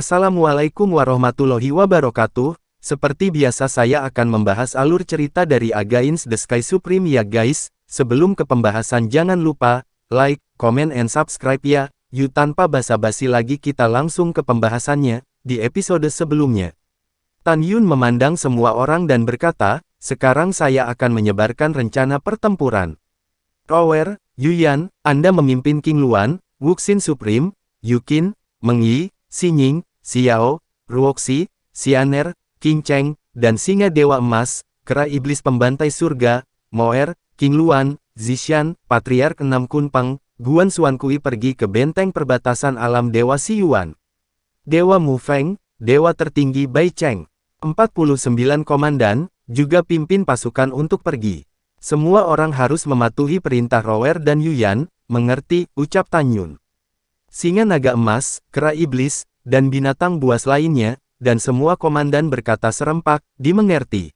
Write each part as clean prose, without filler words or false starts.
Assalamualaikum warahmatullahi wabarakatuh. Seperti biasa saya akan membahas alur cerita dari Against the Sky Supreme ya guys. Sebelum ke pembahasan jangan lupa, like, comment and subscribe ya. Yuk tanpa basa-basi lagi kita langsung ke pembahasannya. Di episode sebelumnya, Tan Yun memandang semua orang dan berkata, sekarang saya akan menyebarkan rencana pertempuran. Rower, Yuyan, Anda memimpin King Luan, Wuxin Supreme, Yukin, Meng Yi, Xingning, Xiao, Ruoxi, Xianer, King Cheng, dan Singa Dewa Emas, Kera Iblis Pembantai Surga, Moer, King Luan, Zishan, Patriark 6 Kunpeng, Guan Xuankui pergi ke benteng perbatasan alam Dewa Xiyuan. Dewa Mu Feng, Dewa tertinggi Bai Cheng, 49 komandan, juga pimpin pasukan untuk pergi. Semua orang harus mematuhi perintah Rower dan Yuyan, mengerti, ucap Tan Yun. Singa Naga Emas, Kera Iblis, dan binatang buas lainnya, dan semua komandan berkata serempak, dimengerti.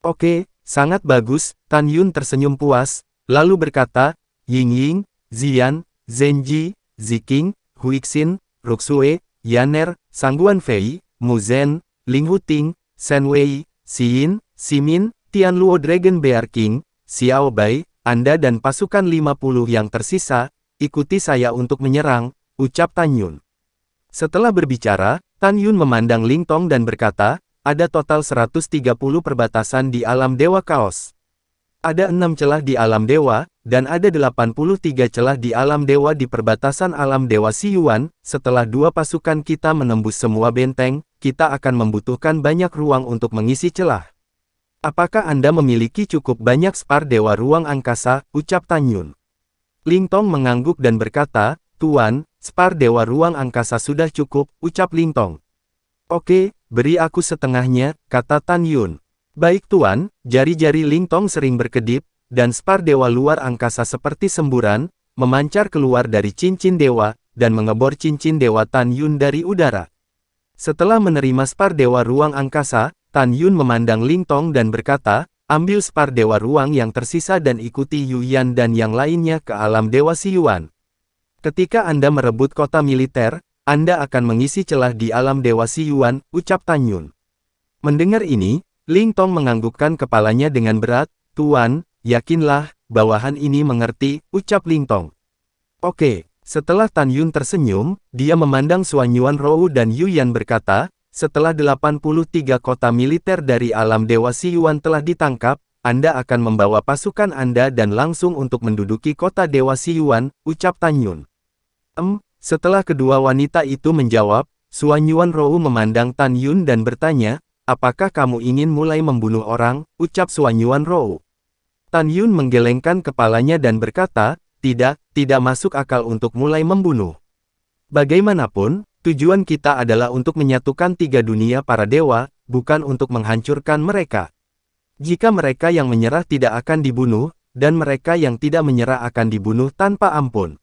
Oke, sangat bagus, Tan Yun tersenyum puas, lalu berkata, Ying, Ziyan, Zenji, Ziking, Huixin, Ruxue, Yaner, Sangguan Fei, Mu Zhen, Ling Huting, Shen Wei, Xiyin, Ximin, Tianluo Dragon Bear King, Xiao Bai, Anda dan pasukan 50 yang tersisa, ikuti saya untuk menyerang, ucap Tan Yun. Setelah berbicara, Tan Yun memandang Ling Tong dan berkata, ada total 130 perbatasan di alam Dewa Kaos. Ada 6 celah di alam Dewa, dan ada 83 celah di alam Dewa di perbatasan alam Dewa Xiyuan. Setelah dua pasukan kita menembus semua benteng, kita akan membutuhkan banyak ruang untuk mengisi celah. Apakah Anda memiliki cukup banyak spar Dewa Ruang Angkasa, ucap Tan Yun. Ling Tong mengangguk dan berkata, Tuan, spar Dewa Ruang Angkasa sudah cukup, ucap Ling Tong. Oke, beri aku setengahnya, kata Tan Yun. Baik Tuan, jari-jari Ling Tong sering berkedip, dan spar Dewa Luar Angkasa seperti semburan, memancar keluar dari cincin Dewa, dan mengebor cincin Dewa Tan Yun dari udara. Setelah menerima spar Dewa Ruang Angkasa, Tan Yun memandang Ling Tong dan berkata, ambil spar Dewa Ruang yang tersisa dan ikuti Yuyan dan yang lainnya ke alam Dewa Xiyuan. Ketika Anda merebut kota militer, Anda akan mengisi celah di alam Dewa Xiyuan, ucap Tan Yun. Mendengar ini, Ling Tong menganggukkan kepalanya dengan berat, Tuan, yakinlah, bawahan ini mengerti, ucap Ling Tong. Oke, setelah Tan Yun tersenyum, dia memandang Xuan Yuan Rou dan Yuyan berkata, setelah 83 kota militer dari alam Dewa Xiyuan telah ditangkap, Anda akan membawa pasukan Anda dan langsung untuk menduduki kota Dewa Xiyuan, ucap Tan Yun. Setelah kedua wanita itu menjawab, Xuan Yuan Rou memandang Tan Yun dan bertanya, apakah kamu ingin mulai membunuh orang, ucap Xuan Yuan Rou. Tan Yun menggelengkan kepalanya dan berkata, tidak masuk akal untuk mulai membunuh. Bagaimanapun, tujuan kita adalah untuk menyatukan 3 dunia para dewa, bukan untuk menghancurkan mereka. Jika mereka yang menyerah tidak akan dibunuh, dan mereka yang tidak menyerah akan dibunuh tanpa ampun.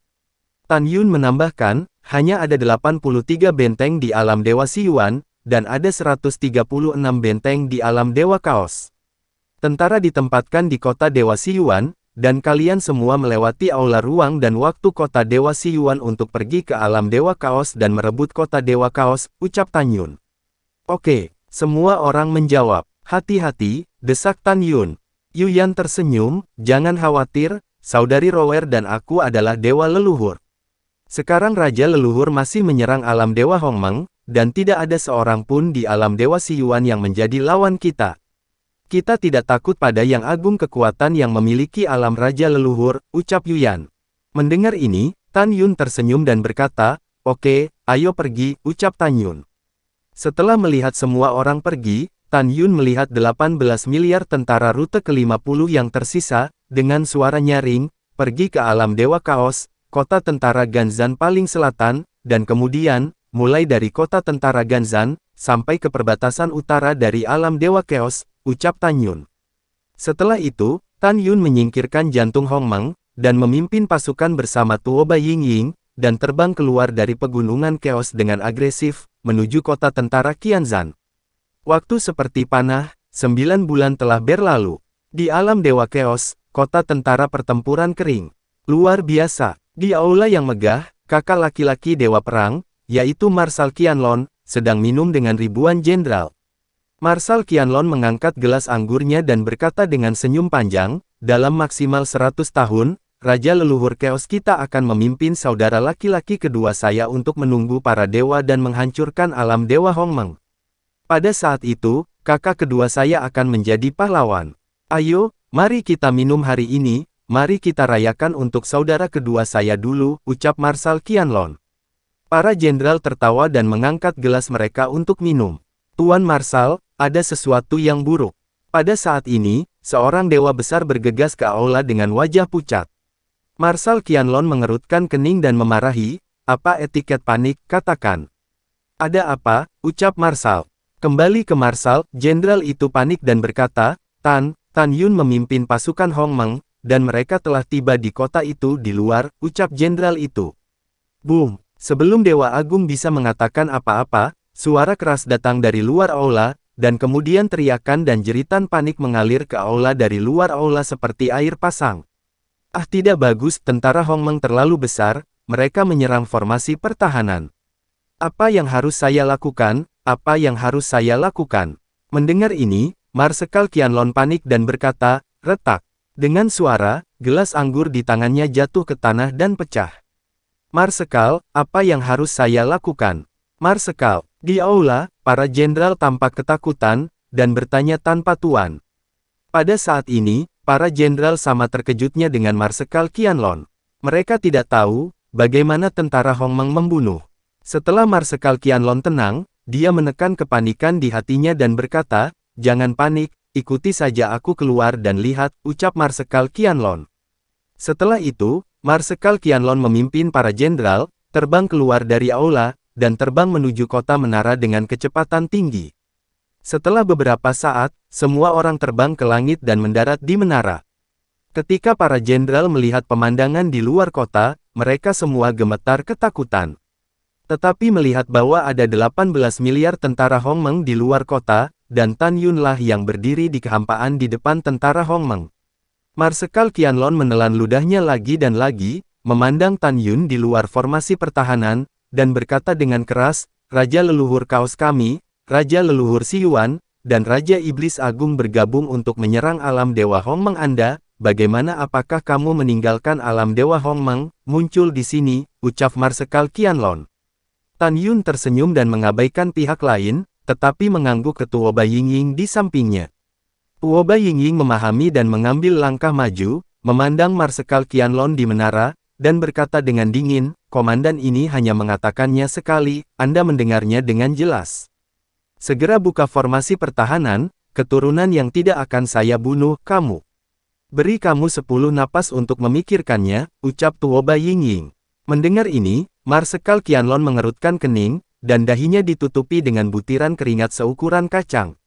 Tan Yun menambahkan, hanya ada 83 benteng di alam Dewa Xiyuan, dan ada 136 benteng di alam Dewa Kaos. Tentara ditempatkan di kota Dewa Xiyuan, dan kalian semua melewati aula ruang dan waktu kota Dewa Xiyuan untuk pergi ke alam Dewa Kaos dan merebut kota Dewa Kaos, ucap Tan Yun. Oke, semua orang menjawab. Hati-hati, desak Tan Yun. Yuyan tersenyum, jangan khawatir, saudari Rower dan aku adalah dewa leluhur. Sekarang Raja Leluhur masih menyerang alam Dewa Hongmeng, dan tidak ada seorang pun di alam Dewa Xiyuan yang menjadi lawan kita. Kita tidak takut pada yang agung kekuatan yang memiliki alam Raja Leluhur, ucap Yuyan. Mendengar ini, Tan Yun tersenyum dan berkata, oke, ayo pergi, ucap Tan Yun. Setelah melihat semua orang pergi, Tan Yun melihat 18 miliar tentara rute ke-50 yang tersisa, dengan suara nyaring, pergi ke alam Dewa Kaos, kota tentara Ganzan paling selatan, dan kemudian, mulai dari kota tentara Ganzan, sampai ke perbatasan utara dari alam Dewa Chaos, ucap Tan Yun. Setelah itu, Tan Yun menyingkirkan jantung Hongmeng, dan memimpin pasukan bersama Tuo Bai Ying, dan terbang keluar dari pegunungan Chaos dengan agresif, menuju kota tentara Qianzan. Waktu seperti panah, 9 bulan telah berlalu. Di alam Dewa Chaos, kota tentara pertempuran kering. Luar biasa. Di aula yang megah, kakak laki-laki Dewa Perang, yaitu Marshal Qianlong, sedang minum dengan ribuan jenderal. Marsal Qianlong mengangkat gelas anggurnya dan berkata dengan senyum panjang, dalam maksimal 100 tahun, Raja Leluhur Chaos kita akan memimpin saudara laki-laki kedua saya untuk menunggu para dewa dan menghancurkan alam Dewa Hongmeng. Pada saat itu, kakak kedua saya akan menjadi pahlawan. Ayo, mari kita minum hari ini, mari kita rayakan untuk saudara kedua saya dulu, ucap Marsal Qianlong. Para jenderal tertawa dan mengangkat gelas mereka untuk minum. Tuan Marsal, ada sesuatu yang buruk. Pada saat ini, seorang dewa besar bergegas ke aula dengan wajah pucat. Marsal Qianlong mengerutkan kening dan memarahi, apa etiket panik, katakan. Ada apa, ucap Marsal. Kembali ke Marsal, jenderal itu panik dan berkata, Tan Yun memimpin pasukan Hongmeng, dan mereka telah tiba di kota itu di luar, ucap jenderal itu. Boom! Sebelum Dewa Agung bisa mengatakan apa-apa, suara keras datang dari luar aula, dan kemudian teriakan dan jeritan panik mengalir ke aula dari luar aula seperti air pasang. Ah, tidak bagus, tentara Hongmeng terlalu besar, mereka menyerang formasi pertahanan. Apa yang harus saya lakukan? Apa yang harus saya lakukan? Mendengar ini, Marsekal Qianlong panik dan berkata, retak. Dengan suara, gelas anggur di tangannya jatuh ke tanah dan pecah. Marsekal, apa yang harus saya lakukan? Marsekal, di aula, para jenderal tampak ketakutan, dan bertanya tanpa tuan. Pada saat ini, para jenderal sama terkejutnya dengan Marsekal Qianlong. Mereka tidak tahu, bagaimana tentara Hongmeng membunuh. Setelah Marsekal Qianlong tenang, dia menekan kepanikan di hatinya dan berkata, jangan panik, ikuti saja aku keluar dan lihat, ucap Marsekal Qianlong. Setelah itu, Marsekal Qianlong memimpin para jenderal, terbang keluar dari aula, dan terbang menuju kota menara dengan kecepatan tinggi. Setelah beberapa saat, semua orang terbang ke langit dan mendarat di menara. Ketika para jenderal melihat pemandangan di luar kota, mereka semua gemetar ketakutan. Tetapi melihat bahwa ada 18 miliar tentara Hongmeng di luar kota, dan Tan Yun lah yang berdiri di kehampaan di depan tentara Hongmeng. Marsekal Qianlong menelan ludahnya lagi dan lagi, memandang Tan Yun di luar formasi pertahanan, dan berkata dengan keras, Raja Leluhur Kaos kami, Raja Leluhur Siyuan, dan Raja Iblis Agung bergabung untuk menyerang alam Dewa Hongmeng Anda, bagaimana apakah kamu meninggalkan alam Dewa Hongmeng, muncul di sini, ucap Marsekal Qianlong. Tan Yun tersenyum dan mengabaikan pihak lain, tetapi mengangguk ke Tuoba Yingying di sampingnya. Tuoba Yingying memahami dan mengambil langkah maju, memandang Marsekal Qianlong di menara, dan berkata dengan dingin, komandan ini hanya mengatakannya sekali, Anda mendengarnya dengan jelas. Segera buka formasi pertahanan, keturunan yang tidak akan saya bunuh, kamu. Beri kamu 10 napas untuk memikirkannya, ucap Tuoba Yingying. Mendengar ini, Marsekal Qianlong mengerutkan kening, dan dahinya ditutupi dengan butiran keringat seukuran kacang.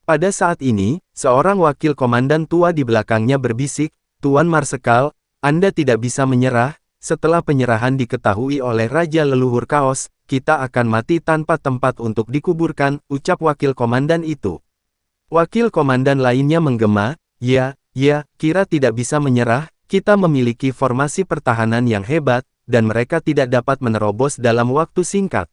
Pada saat ini, seorang wakil komandan tua di belakangnya berbisik, Tuan Marsekal, Anda tidak bisa menyerah, setelah penyerahan diketahui oleh Raja Leluhur Kaos, kita akan mati tanpa tempat untuk dikuburkan, ucap wakil komandan itu. Wakil komandan lainnya menggema, ya, kira tidak bisa menyerah, kita memiliki formasi pertahanan yang hebat, dan mereka tidak dapat menerobos dalam waktu singkat.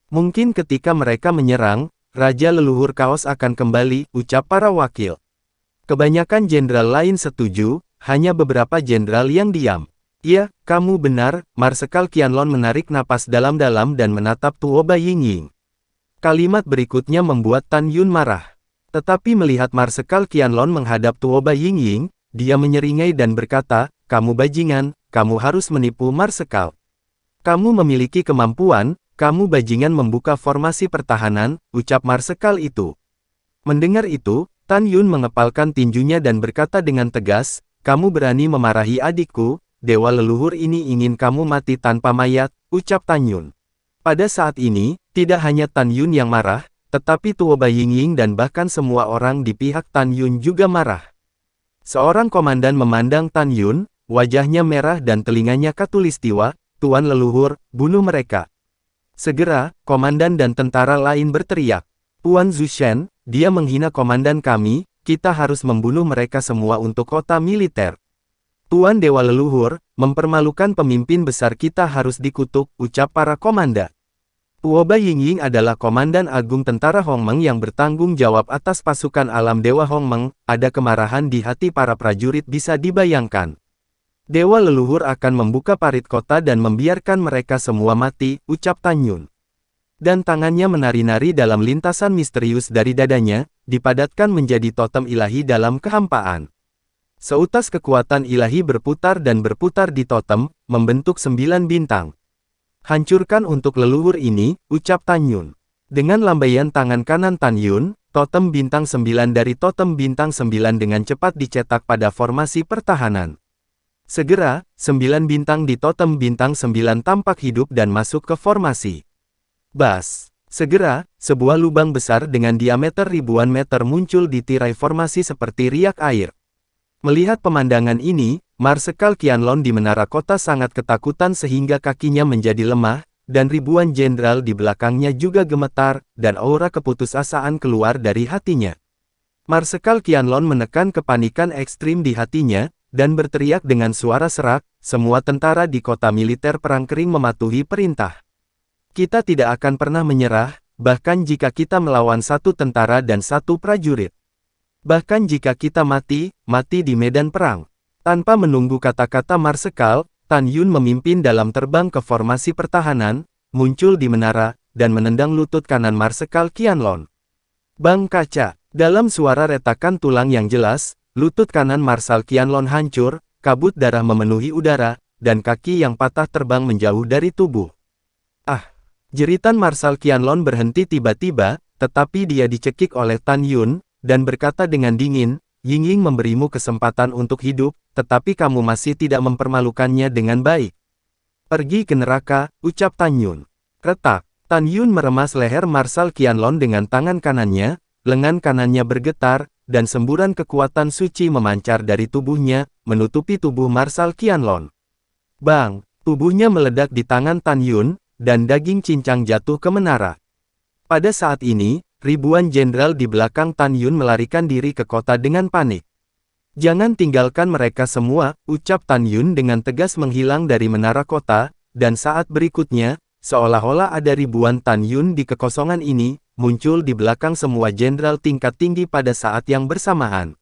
Mungkin ketika mereka menyerang, Raja Leluhur Kaos akan kembali, ucap para wakil. Kebanyakan jenderal lain setuju, hanya beberapa jenderal yang diam. Ya, kamu benar, Marsekal Qianlong menarik napas dalam-dalam dan menatap Tuoba Yingying. Kalimat berikutnya membuat Tan Yun marah. Tetapi melihat Marsekal Qianlong menghadap Tuoba Yingying, dia menyeringai dan berkata, kamu bajingan, kamu harus menipu Marsekal. Kamu memiliki kemampuan, kamu bajingan membuka formasi pertahanan, ucap Marsekal itu. Mendengar itu, Tan Yun mengepalkan tinjunya dan berkata dengan tegas, kamu berani memarahi adikku, Dewa Leluhur ini ingin kamu mati tanpa mayat, ucap Tan Yun. Pada saat ini, tidak hanya Tan Yun yang marah, tetapi Tuoba Yingying dan bahkan semua orang di pihak Tan Yun juga marah. Seorang komandan memandang Tan Yun, wajahnya merah dan telinganya katulistiwa, Tuan Leluhur, bunuh mereka. Segera, komandan dan tentara lain berteriak. Tuan Zushen, dia menghina komandan kami, kita harus membunuh mereka semua untuk kota militer. Tuan Dewa Leluhur, mempermalukan pemimpin besar kita harus dikutuk, ucap para komanda. Tuoba Yingying adalah Komandan Agung Tentara Hongmeng yang bertanggung jawab atas pasukan alam Dewa Hongmeng. Ada kemarahan di hati para prajurit bisa dibayangkan. Dewa leluhur akan membuka parit kota dan membiarkan mereka semua mati, ucap Tan Yun. Dan tangannya menari-nari dalam lintasan misterius dari dadanya, dipadatkan menjadi totem ilahi dalam kehampaan. Seutas kekuatan ilahi berputar dan berputar di totem, membentuk 9 bintang. Hancurkan untuk leluhur ini, ucap Tan Yun. Dengan lambaian tangan kanan Tan Yun, totem bintang 9 dari totem bintang 9 dengan cepat dicetak pada formasi pertahanan. Segera, 9 bintang di totem bintang 9 tampak hidup dan masuk ke formasi. Bas! Segera, sebuah lubang besar dengan diameter ribuan meter muncul di tirai formasi seperti riak air. Melihat pemandangan ini, Marsekal Qianlong di menara kota sangat ketakutan sehingga kakinya menjadi lemah, dan ribuan jenderal di belakangnya juga gemetar, dan aura keputusasaan keluar dari hatinya. Marsekal Qianlong menekan kepanikan ekstrim di hatinya, dan berteriak dengan suara serak, semua tentara di kota militer perang kering mematuhi perintah. Kita tidak akan pernah menyerah, bahkan jika kita melawan satu tentara dan satu prajurit. Bahkan jika kita mati, mati di medan perang. Tanpa menunggu kata-kata Marsekal, Tan Yun memimpin dalam terbang ke formasi pertahanan, muncul di menara, dan menendang lutut kanan Marsekal Qianlong. Bang kaca! Dalam suara retakan tulang yang jelas, lutut kanan Marsekal Qianlong hancur, kabut darah memenuhi udara, dan kaki yang patah terbang menjauh dari tubuh. Ah! Jeritan Marsekal Qianlong berhenti tiba-tiba, tetapi dia dicekik oleh Tan Yun, dan berkata dengan dingin, Yingying memberimu kesempatan untuk hidup, tetapi kamu masih tidak mempermalukannya dengan baik. Pergi ke neraka, ucap Tan Yun. Retak, Tan Yun meremas leher Marsekal Qianlong dengan tangan kanannya, lengan kanannya bergetar, dan semburan kekuatan suci memancar dari tubuhnya, menutupi tubuh Marsekal Qianlong. Bang! Tubuhnya meledak di tangan Tan Yun, dan daging cincang jatuh ke menara. Pada saat ini, ribuan jenderal di belakang Tan Yun melarikan diri ke kota dengan panik. Jangan tinggalkan mereka semua, ucap Tan Yun dengan tegas menghilang dari menara kota, dan saat berikutnya, seolah-olah ada ribuan Tan Yun di kekosongan ini, muncul di belakang semua jenderal tingkat tinggi pada saat yang bersamaan.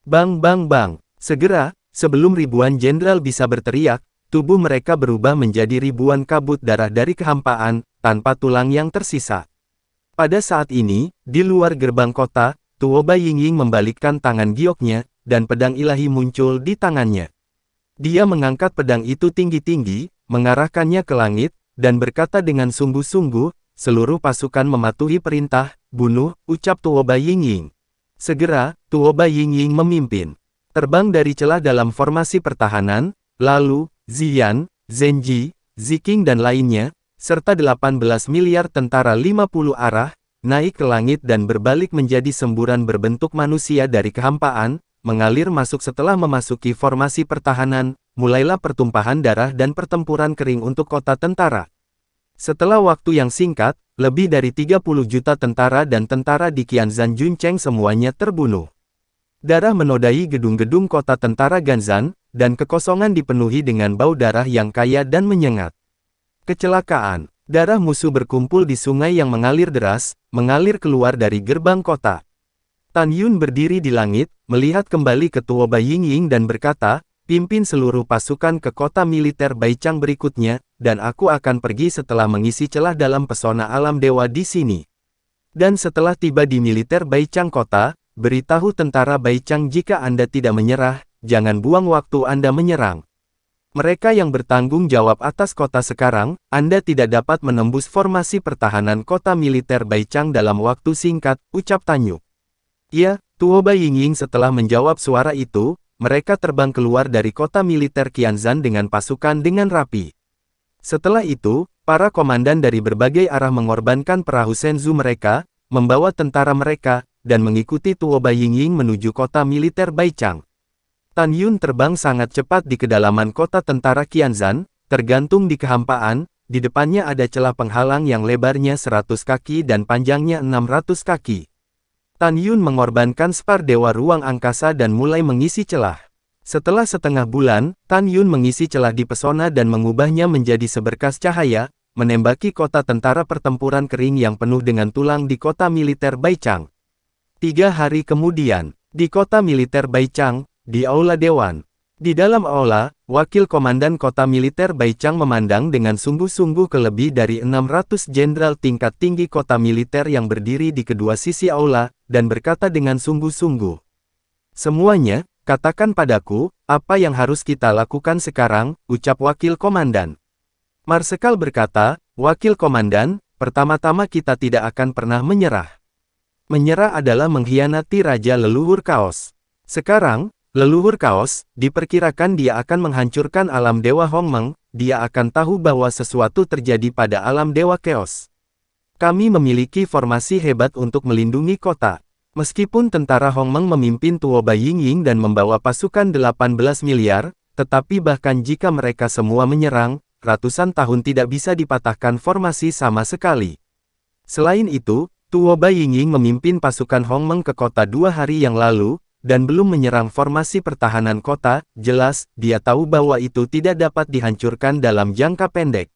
Bang bang bang! Segera, sebelum ribuan jenderal bisa berteriak, tubuh mereka berubah menjadi ribuan kabut darah dari kehampaan, tanpa tulang yang tersisa. Pada saat ini, di luar gerbang kota, Tuoba Yingying membalikkan tangan gioknya, dan pedang ilahi muncul di tangannya. Dia mengangkat pedang itu tinggi-tinggi, mengarahkannya ke langit, dan berkata dengan sungguh-sungguh, seluruh pasukan mematuhi perintah, bunuh, ucap Tuoba Yingying. Segera, Tuoba Yingying memimpin. Terbang dari celah dalam formasi pertahanan, lalu, Ziyan, Zenji, Ziking dan lainnya, serta 18 miliar tentara 50 arah, naik ke langit dan berbalik menjadi semburan berbentuk manusia dari kehampaan, mengalir masuk setelah memasuki formasi pertahanan, mulailah pertumpahan darah dan pertempuran kering untuk kota tentara. Setelah waktu yang singkat, lebih dari 30 juta tentara dan tentara di Qianzhan Juncheng semuanya terbunuh. Darah menodai gedung-gedung kota tentara Ganzan, dan kekosongan dipenuhi dengan bau darah yang kaya dan menyengat. Kecelakaan, darah musuh berkumpul di sungai yang mengalir deras, mengalir keluar dari gerbang kota. Tan Yun berdiri di langit, melihat kembali ke Tuoba Yingying dan berkata, pimpin seluruh pasukan ke kota militer Baichang berikutnya, dan aku akan pergi setelah mengisi celah dalam pesona alam dewa di sini. Dan setelah tiba di militer Baichang kota, beritahu tentara Baichang jika Anda tidak menyerah, jangan buang waktu Anda menyerang. Mereka yang bertanggung jawab atas kota sekarang, Anda tidak dapat menembus formasi pertahanan kota militer Baichang dalam waktu singkat, ucap Tan Yun. Ya, Tuoba Yingying setelah menjawab suara itu, mereka terbang keluar dari kota militer Qianzhan dengan pasukan dengan rapi. Setelah itu, para komandan dari berbagai arah mengorbankan perahu Shenzhou mereka, membawa tentara mereka, dan mengikuti Tuoba Yingying menuju kota militer Baichang. Tan Yun terbang sangat cepat di kedalaman kota tentara Qianzhan, tergantung di kehampaan, di depannya ada celah penghalang yang lebarnya 100 kaki dan panjangnya 600 kaki. Tan Yun mengorbankan spar dewa ruang angkasa dan mulai mengisi celah. Setelah setengah bulan, Tan Yun mengisi celah di pesona dan mengubahnya menjadi seberkas cahaya, menembaki kota tentara pertempuran kering yang penuh dengan tulang di kota militer Baichang. 3 hari kemudian, di kota militer Baichang, di Aula Dewan. Di dalam aula, Wakil Komandan Kota Militer Baichang memandang dengan sungguh-sungguh ke lebih dari 600 jenderal tingkat tinggi kota militer yang berdiri di kedua sisi aula, dan berkata dengan sungguh-sungguh. Semuanya, katakan padaku, apa yang harus kita lakukan sekarang, ucap Wakil Komandan. Marsekal berkata, Wakil Komandan, pertama-tama kita tidak akan pernah menyerah. Menyerah adalah mengkhianati Raja Leluhur Kaos. Sekarang, Leluhur Kaos, diperkirakan dia akan menghancurkan alam Dewa Hongmeng, dia akan tahu bahwa sesuatu terjadi pada alam Dewa Chaos. Kami memiliki formasi hebat untuk melindungi kota. Meskipun tentara Hongmeng memimpin Tuoba Yingying dan membawa pasukan 18 miliar, tetapi bahkan jika mereka semua menyerang, ratusan tahun tidak bisa dipatahkan formasi sama sekali. Selain itu, Tuoba Yingying memimpin pasukan Hongmeng ke kota 2 hari yang lalu, dan belum menyerang formasi pertahanan kota. Jelas, dia tahu bahwa itu tidak dapat dihancurkan dalam jangka pendek.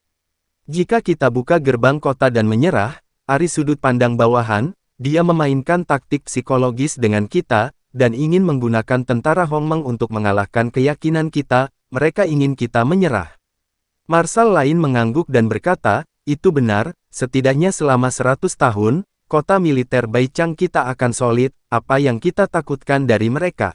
Jika kita buka gerbang kota dan menyerah, dari sudut pandang bawahan, dia memainkan taktik psikologis dengan kita, dan ingin menggunakan tentara Hongmeng untuk mengalahkan keyakinan kita, mereka ingin kita menyerah. Marsal lain mengangguk dan berkata, itu benar, setidaknya selama 100 tahun, kota militer Baichang kita akan solid, apa yang kita takutkan dari mereka.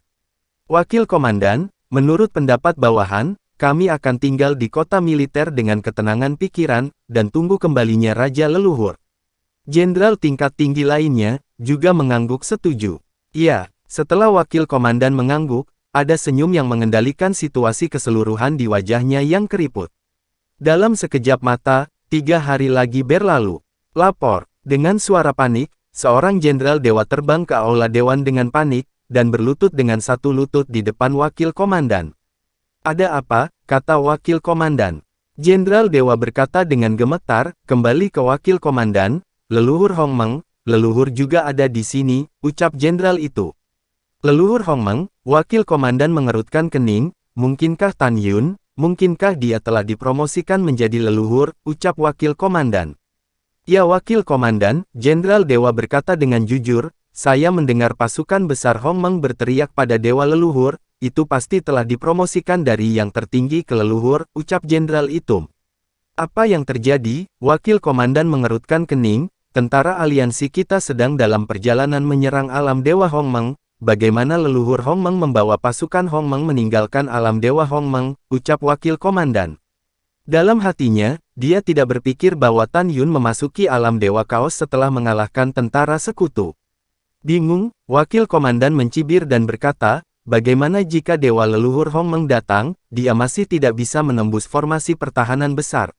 Wakil Komandan, menurut pendapat bawahan, kami akan tinggal di kota militer dengan ketenangan pikiran, dan tunggu kembalinya Raja Leluhur. Jenderal tingkat tinggi lainnya, juga mengangguk setuju. Iya, setelah Wakil Komandan mengangguk, ada senyum yang mengendalikan situasi keseluruhan di wajahnya yang keriput. Dalam sekejap mata, 3 hari lagi berlalu. Lapor. Dengan suara panik, seorang jenderal dewa terbang ke aula dewan dengan panik, dan berlutut dengan satu lutut di depan Wakil Komandan. Ada apa? Kata Wakil Komandan. Jenderal dewa berkata dengan gemetar, kembali ke Wakil Komandan, Leluhur Hongmeng, leluhur juga ada di sini, ucap jenderal itu. Leluhur Hongmeng, Wakil Komandan mengerutkan kening, mungkinkah Tan Yun, mungkinkah dia telah dipromosikan menjadi leluhur, ucap Wakil Komandan. Ya Wakil Komandan, Jenderal Dewa berkata dengan jujur, saya mendengar pasukan besar Hongmeng berteriak pada Dewa Leluhur, itu pasti telah dipromosikan dari yang tertinggi ke leluhur, ucap Jenderal itu. Apa yang terjadi? Wakil Komandan mengerutkan kening, tentara aliansi kita sedang dalam perjalanan menyerang alam Dewa Hongmeng, bagaimana leluhur Hongmeng membawa pasukan Hongmeng meninggalkan alam Dewa Hongmeng, ucap Wakil Komandan. Dalam hatinya, dia tidak berpikir bahwa Tan Yun memasuki alam Dewa Kaos setelah mengalahkan tentara sekutu. Bingung, Wakil Komandan mencibir dan berkata, bagaimana jika Dewa Leluhur Hongmeng datang, dia masih tidak bisa menembus formasi pertahanan besar.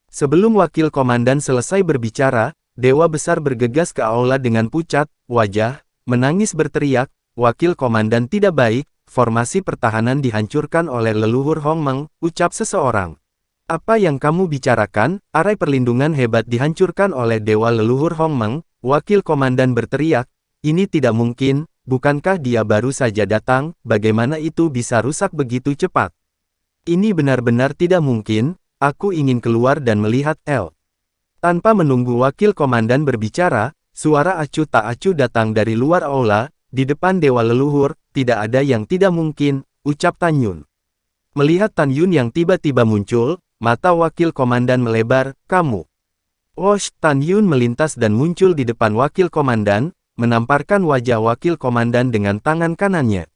Sebelum Wakil Komandan selesai berbicara, Dewa Besar bergegas ke aula dengan pucat wajah, menangis berteriak, Wakil Komandan tidak baik, formasi pertahanan dihancurkan oleh Leluhur Hongmeng, ucap seseorang. Apa yang kamu bicarakan? Arai perlindungan hebat dihancurkan oleh Dewa Leluhur Hongmeng, Wakil Komandan berteriak, ini tidak mungkin, bukankah dia baru saja datang, bagaimana itu bisa rusak begitu cepat? Ini benar-benar tidak mungkin, aku ingin keluar dan melihat El. Tanpa menunggu Wakil Komandan berbicara, suara acuh tak acuh datang dari luar aula, di depan Dewa Leluhur, tidak ada yang tidak mungkin, ucap Tan Yun. Melihat Tan Yun yang tiba-tiba muncul, mata Wakil Komandan melebar, kamu. Wosh, Tan Yun melintas dan muncul di depan Wakil Komandan, menamparkan wajah Wakil Komandan dengan tangan kanannya.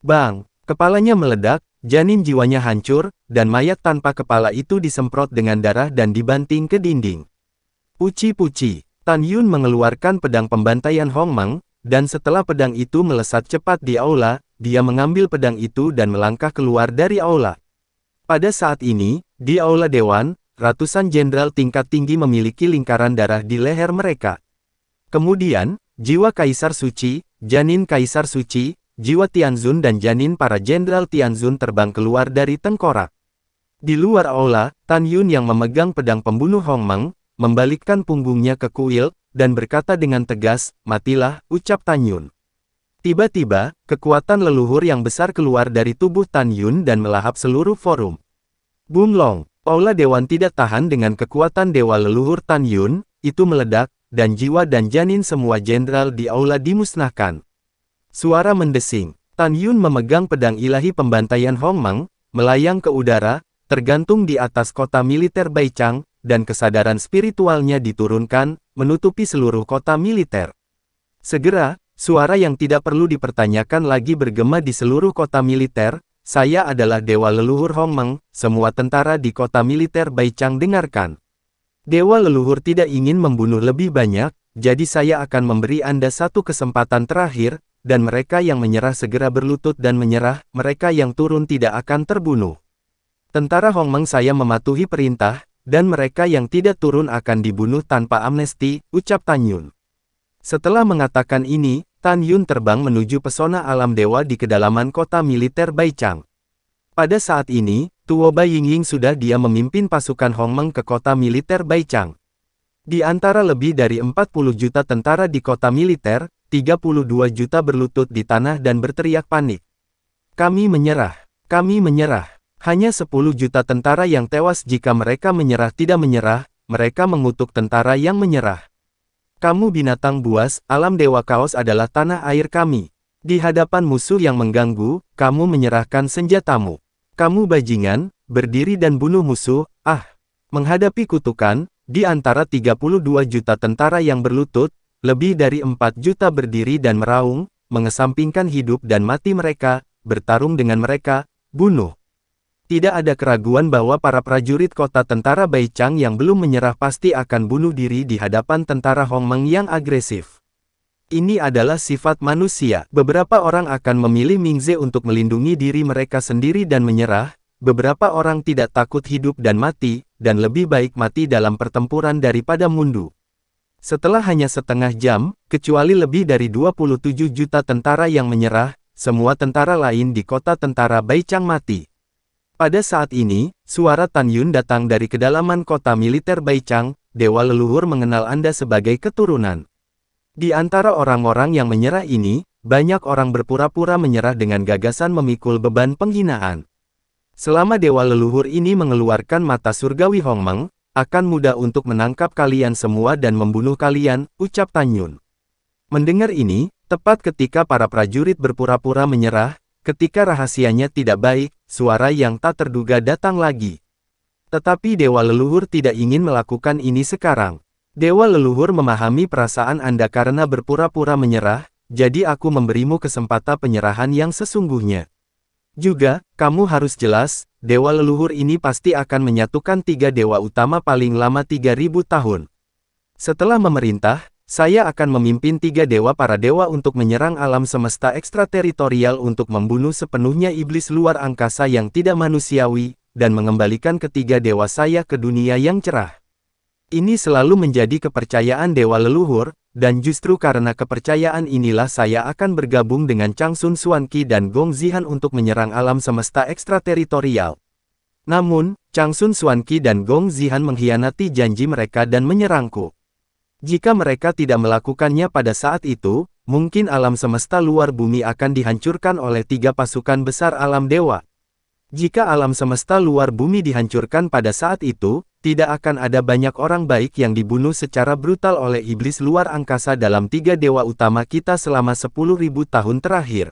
Bang, kepalanya meledak, janin jiwanya hancur, dan mayat tanpa kepala itu disemprot dengan darah dan dibanting ke dinding. Puci-puci, Tan Yun mengeluarkan pedang pembantaian Hongmeng, dan setelah pedang itu melesat cepat di aula, dia mengambil pedang itu dan melangkah keluar dari aula. Pada saat ini, di aula dewan, ratusan jenderal tingkat tinggi memiliki lingkaran darah di leher mereka. Kemudian, jiwa Kaisar Suci, janin Kaisar Suci, jiwa Tianzun dan janin para jenderal Tianzun terbang keluar dari tengkorak. Di luar aula, Tan Yun yang memegang pedang pembunuh Hongmeng, membalikkan punggungnya ke kuil, dan berkata dengan tegas, matilah, ucap Tan Yun. Tiba-tiba, kekuatan leluhur yang besar keluar dari tubuh Tan Yun dan melahap seluruh forum. Bunglong, Aula Dewan tidak tahan dengan kekuatan dewa leluhur Tan Yun, itu meledak, dan jiwa dan janin semua jenderal di aula dimusnahkan. Suara mendesing. Tan Yun memegang pedang ilahi pembantaian Hongmeng, melayang ke udara, tergantung di atas kota militer Baichang, dan kesadaran spiritualnya diturunkan, menutupi seluruh kota militer. Segera, suara yang tidak perlu dipertanyakan lagi bergema di seluruh kota militer, "Saya adalah dewa leluhur Hongmeng, semua tentara di kota militer Baichang dengarkan. Dewa leluhur tidak ingin membunuh lebih banyak, jadi saya akan memberi Anda satu kesempatan terakhir, dan mereka yang menyerah segera berlutut dan menyerah, mereka yang turun tidak akan terbunuh. Tentara Hongmeng saya mematuhi perintah, dan mereka yang tidak turun akan dibunuh tanpa amnesti," ucap Tan Yun. Setelah mengatakan ini, Tan Yun terbang menuju pesona alam dewa di kedalaman kota militer Baichang. Pada saat ini, Tuo Bai Yingying sudah dia memimpin pasukan Hongmeng ke kota militer Baichang. Di antara lebih dari 40 juta tentara di kota militer, 32 juta berlutut di tanah dan berteriak panik. "Kami menyerah! Kami menyerah!" Hanya 10 juta tentara yang tewas jika mereka menyerah tidak menyerah, mereka mengutuk tentara yang menyerah. "Kamu binatang buas, alam dewa kaos adalah tanah air kami. Di hadapan musuh yang mengganggu, kamu menyerahkan senjatamu. Kamu bajingan, berdiri dan bunuh musuh, ah!" Menghadapi kutukan, di antara 32 juta tentara yang berlutut, lebih dari 4 juta berdiri dan meraung, mengesampingkan hidup dan mati mereka, bertarung dengan mereka, bunuh. Tidak ada keraguan bahwa para prajurit kota tentara Baichang yang belum menyerah pasti akan bunuh diri di hadapan tentara Hongmeng yang agresif. Ini adalah sifat manusia. Beberapa orang akan memilih Mingze untuk melindungi diri mereka sendiri dan menyerah, beberapa orang tidak takut hidup dan mati, dan lebih baik mati dalam pertempuran daripada mundur. Setelah hanya setengah jam, kecuali lebih dari 27 juta tentara yang menyerah, semua tentara lain di kota tentara Baichang mati. Pada saat ini, suara Tan Yun datang dari kedalaman kota militer Baichang, "Dewa leluhur mengenal Anda sebagai keturunan." Di antara orang-orang yang menyerah ini, banyak orang berpura-pura menyerah dengan gagasan memikul beban penghinaan. Selama dewa leluhur ini mengeluarkan mata surgawi Hongmeng, akan mudah untuk menangkap kalian semua dan membunuh kalian, ucap Tan Yun. Mendengar ini, tepat ketika para prajurit berpura-pura menyerah, ketika rahasianya tidak baik, suara yang tak terduga datang lagi. Tetapi dewa leluhur tidak ingin melakukan ini sekarang. Dewa leluhur memahami perasaan Anda karena berpura-pura menyerah, jadi aku memberimu kesempatan penyerahan yang sesungguhnya. Juga, kamu harus jelas, dewa leluhur ini pasti akan menyatukan 3 dewa utama paling lama 3000 tahun. Setelah memerintah, saya akan memimpin 3 dewa para dewa untuk menyerang alam semesta ekstrateritorial untuk membunuh sepenuhnya iblis luar angkasa yang tidak manusiawi, dan mengembalikan ketiga dewa saya ke dunia yang cerah. Ini selalu menjadi kepercayaan dewa leluhur, dan justru karena kepercayaan inilah saya akan bergabung dengan Changsun Xuanqi dan Gong Zihan untuk menyerang alam semesta ekstrateritorial. Namun, Changsun Xuanqi dan Gong Zihan mengkhianati janji mereka dan menyerangku. Jika mereka tidak melakukannya pada saat itu, mungkin alam semesta luar bumi akan dihancurkan oleh 3 pasukan besar alam dewa. Jika alam semesta luar bumi dihancurkan pada saat itu, tidak akan ada banyak orang baik yang dibunuh secara brutal oleh iblis luar angkasa dalam 3 dewa utama kita selama 10.000 tahun terakhir.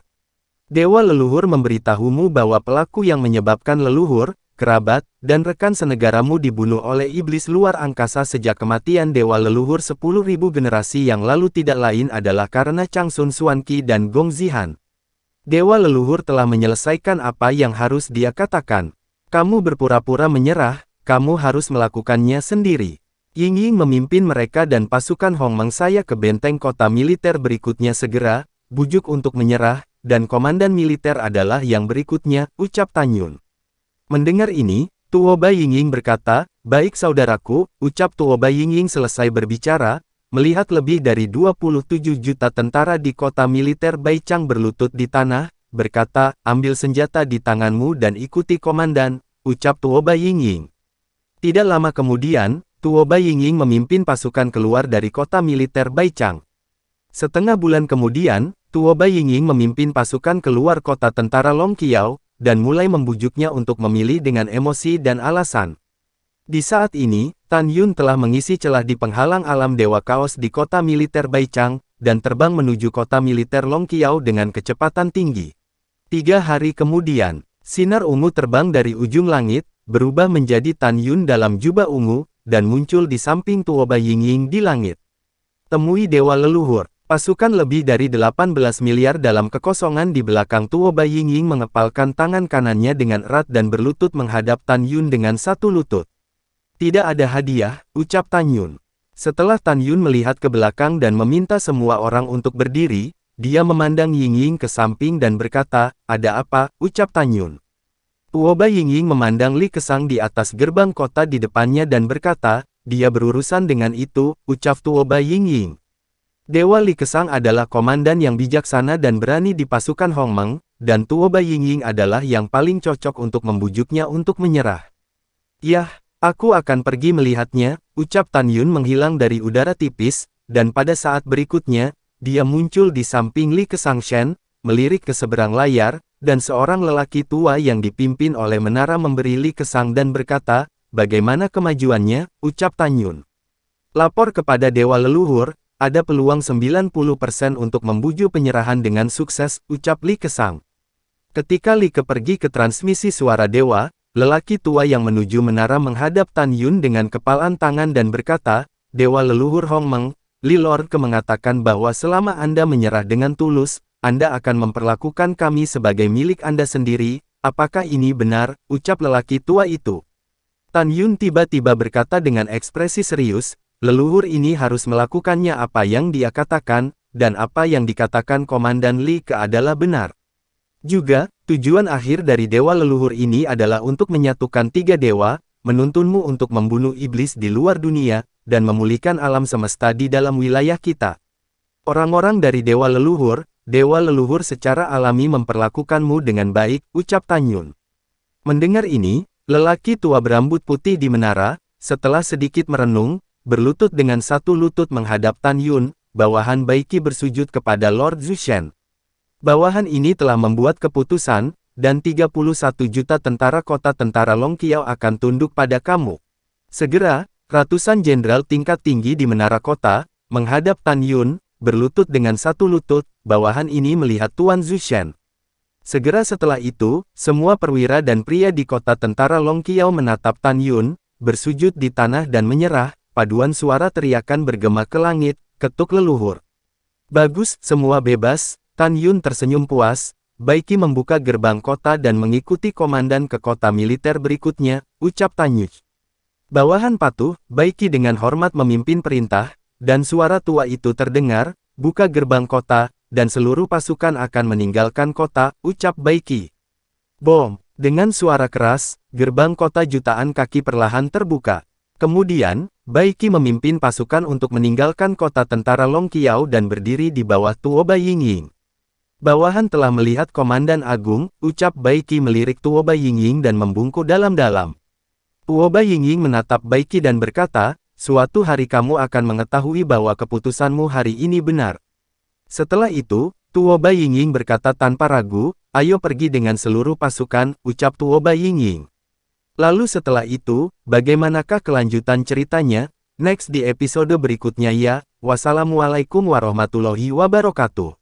Dewa leluhur memberitahumu bahwa pelaku yang menyebabkan leluhur, kerabat, dan rekan senegaramu dibunuh oleh iblis luar angkasa sejak kematian dewa leluhur 10.000 generasi yang lalu tidak lain adalah karena Changsun Xuanqi dan Gong Zihan. Dewa leluhur telah menyelesaikan apa yang harus dia katakan. Kamu berpura-pura menyerah, kamu harus melakukannya sendiri. Yingying memimpin mereka dan pasukan Hongmeng saya ke benteng kota militer berikutnya segera, bujuk untuk menyerah, dan komandan militer adalah yang berikutnya, ucap Tan Yun. Mendengar ini, Tuo Bai Yingying berkata, "Baik saudaraku," ucap Tuo Bai Yingying selesai berbicara, melihat lebih dari 27 juta tentara di kota militer Baichang berlutut di tanah, berkata, "Ambil senjata di tanganmu dan ikuti komandan," ucap Tuo Bai Yingying. Tidak lama kemudian, Tuo Bai Yingying memimpin pasukan keluar dari kota militer Baichang. Setengah bulan kemudian, Tuo Bai Yingying memimpin pasukan keluar kota tentara Longqiao, dan mulai membujuknya untuk memilih dengan emosi dan alasan. Di saat ini, Tan Yun telah mengisi celah di penghalang alam Dewa Kaos di kota militer Baichang, dan terbang menuju kota militer Longqiao dengan kecepatan tinggi. 3 hari kemudian, sinar ungu terbang dari ujung langit, berubah menjadi Tan Yun dalam jubah ungu, dan muncul di samping Tuoba Yingying di langit. Temui Dewa Leluhur. Pasukan lebih dari 18 miliar dalam kekosongan di belakang Tuoba Yingying mengepalkan tangan kanannya dengan erat dan berlutut menghadap Tan Yun dengan satu lutut. Tidak ada hadiah, ucap Tan Yun. Setelah Tan Yun melihat ke belakang dan meminta semua orang untuk berdiri, dia memandang Yingying ke samping dan berkata, "Ada apa?" ucap Tan Yun. Tuoba Yingying memandang Li Kesang di atas gerbang kota di depannya dan berkata, "Dia berurusan dengan itu," ucap Tuoba Yingying. Dewa Li Kesang adalah komandan yang bijaksana dan berani di pasukan Hongmeng, dan Tuoba Yingying adalah yang paling cocok untuk membujuknya untuk menyerah. "Yah, aku akan pergi melihatnya," ucap Tan Yun menghilang dari udara tipis, dan pada saat berikutnya, dia muncul di samping Li Kesangshen, melirik ke seberang layar, dan seorang lelaki tua yang dipimpin oleh menara memberi Li Kesang dan berkata, "Bagaimana kemajuannya?" ucap Tan Yun. "Lapor kepada Dewa Leluhur, ada peluang 90% untuk membujuk penyerahan dengan sukses," ucap Li Kesang. Ketika Li Ke pergi ke transmisi suara dewa, lelaki tua yang menuju menara menghadap Tan Yun dengan kepalan tangan dan berkata, "Dewa Leluhur Hongmeng, Li Lord Ke mengatakan bahwa selama Anda menyerah dengan tulus, Anda akan memperlakukan kami sebagai milik Anda sendiri. Apakah ini benar?" ucap lelaki tua itu. Tan Yun tiba-tiba berkata dengan ekspresi serius, "Leluhur ini harus melakukannya apa yang dia katakan, dan apa yang dikatakan Komandan Li Ke adalah benar. Juga, tujuan akhir dari Dewa Leluhur ini adalah untuk menyatukan 3 dewa, menuntunmu untuk membunuh iblis di luar dunia, dan memulihkan alam semesta di dalam wilayah kita. Orang-orang dari Dewa Leluhur secara alami memperlakukanmu dengan baik," ucap Tan Yun. Mendengar ini, lelaki tua berambut putih di menara, setelah sedikit merenung, berlutut dengan satu lutut menghadap Tan Yun, bawahan Baiki bersujud kepada Lord Zushen. Bawahan ini telah membuat keputusan, dan 31 juta tentara kota tentara Longqiao akan tunduk pada kamu. Segera, ratusan jenderal tingkat tinggi di menara kota, menghadap Tan Yun, berlutut dengan satu lutut, bawahan ini melihat Tuan Zushen. Segera setelah itu, semua perwira dan pria di kota tentara Longqiao menatap Tan Yun, bersujud di tanah dan menyerah. Paduan suara teriakan bergema ke langit, "Ketuk leluhur." "Bagus, semua bebas." Tan Yun tersenyum puas. Baiki membuka gerbang kota dan mengikuti komandan ke kota militer berikutnya, ucap Tan Yun. Bawahan patuh, Baiki dengan hormat memimpin perintah, dan suara tua itu terdengar, "Buka gerbang kota, dan seluruh pasukan akan meninggalkan kota," ucap Baiki. Bom! Dengan suara keras, gerbang kota jutaan kaki perlahan terbuka. Kemudian, Baiki memimpin pasukan untuk meninggalkan kota tentara Longqiao dan berdiri di bawah Tuoba Yingying. "Bawahan telah melihat Komandan Agung," ucap Baiki melirik Tuoba Yingying dan membungkuk dalam-dalam. Tuoba Yingying menatap Baiki dan berkata, "Suatu hari kamu akan mengetahui bahwa keputusanmu hari ini benar." Setelah itu, Tuoba Yingying berkata tanpa ragu, "Ayo pergi dengan seluruh pasukan," ucap Tuoba Yingying. Lalu setelah itu, bagaimanakah kelanjutan ceritanya? Next di episode berikutnya ya. Wassalamualaikum warahmatullahi wabarakatuh.